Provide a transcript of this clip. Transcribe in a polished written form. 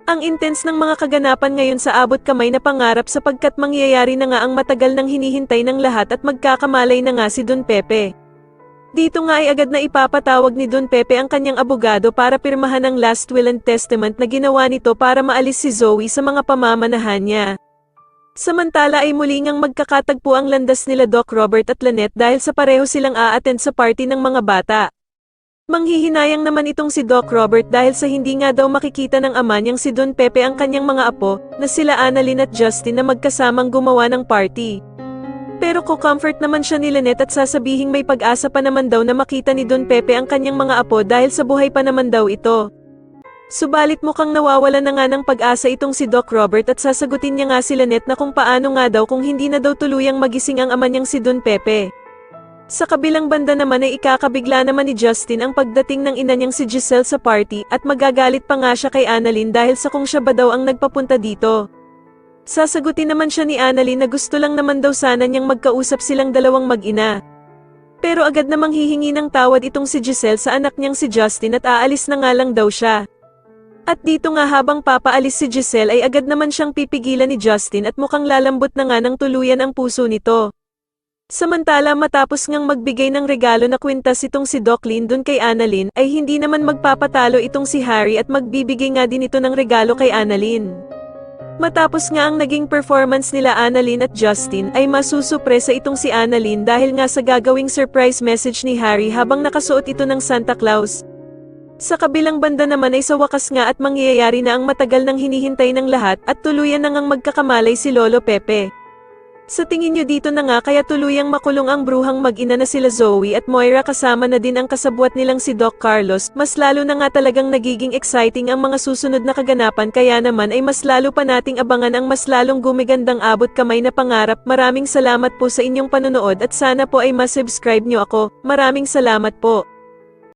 Ang intense ng mga kaganapan ngayon sa abot kamay na pangarap sapagkat mangyayari na nga ang matagal nang hinihintay ng lahat at magkakamalay na nga si Don Pepe. Dito nga ay agad na ipapatawag ni Don Pepe ang kanyang abogado para pirmahan ang last will and testament na ginawa nito para maalis si Zoe sa mga pamamanahan niya. Samantala ay muli ngang magkakatagpo ang landas nila Doc Robert at Lynette dahil sa pareho silang a-attend sa party ng mga bata. Manghihinayang naman itong si Doc Robert dahil sa hindi nga daw makikita ng ama niyang si Don Pepe ang kanyang mga apo, na sila Annalyn at Justin na magkasamang gumawa ng party. Pero ko-comfort naman siya ni Lynette at sasabihing may pag-asa pa naman daw na makita ni Don Pepe ang kanyang mga apo dahil sa buhay pa naman daw ito. Subalit mukhang nawawala na nga ng pag-asa itong si Doc Robert at sasagutin niya nga si Lynette na kung paano nga daw kung hindi na daw tuluyang magising ang ama niyang si Don Pepe. Sa kabilang banda naman ay ikakabigla naman ni Justin ang pagdating ng ina niyang si Giselle sa party at magagalit pa nga siya kay Annalyn dahil sa kung siya ba daw ang nagpapunta dito. Sasagutin naman siya ni Annalyn na gusto lang naman daw sana niyang magkausap silang dalawang mag-ina. Pero agad namang hihingi ng tawad itong si Giselle sa anak niyang si Justin at aalis na nga lang daw siya. At dito nga habang papaalis si Giselle ay agad naman siyang pipigilan ni Justin at mukhang lalambot na nga ng tuluyan ang puso nito. Samantala matapos ngang magbigay ng regalo na kwintas itong si Doc Lyndon kay Annalyn ay hindi naman magpapatalo itong si Harry at magbibigay nga din ito ng regalo kay Annalyn. Matapos nga ang naging performance nila Annalyn at Justin ay masusupresa itong si Annalyn dahil nga sa gagawing surprise message ni Harry habang nakasuot ito ng Santa Claus. Sa kabilang banda naman ay sa wakas nga at mangyayari na ang matagal nang hinihintay ng lahat at tuluyan na ngang magkakamalay si Lolo Pepe. Sa tingin nyo dito na nga kaya tuluyang makulong ang bruhang mag-ina na sila Zoe at Moira kasama na din ang kasabwat nilang si Doc Carlos, mas lalo na nga talagang nagiging exciting ang mga susunod na kaganapan kaya naman ay mas lalo pa nating abangan ang mas lalong gumigandang abot kamay na pangarap. Maraming salamat po sa inyong panonood at sana po ay ma-subscribe nyo ako. Maraming salamat po.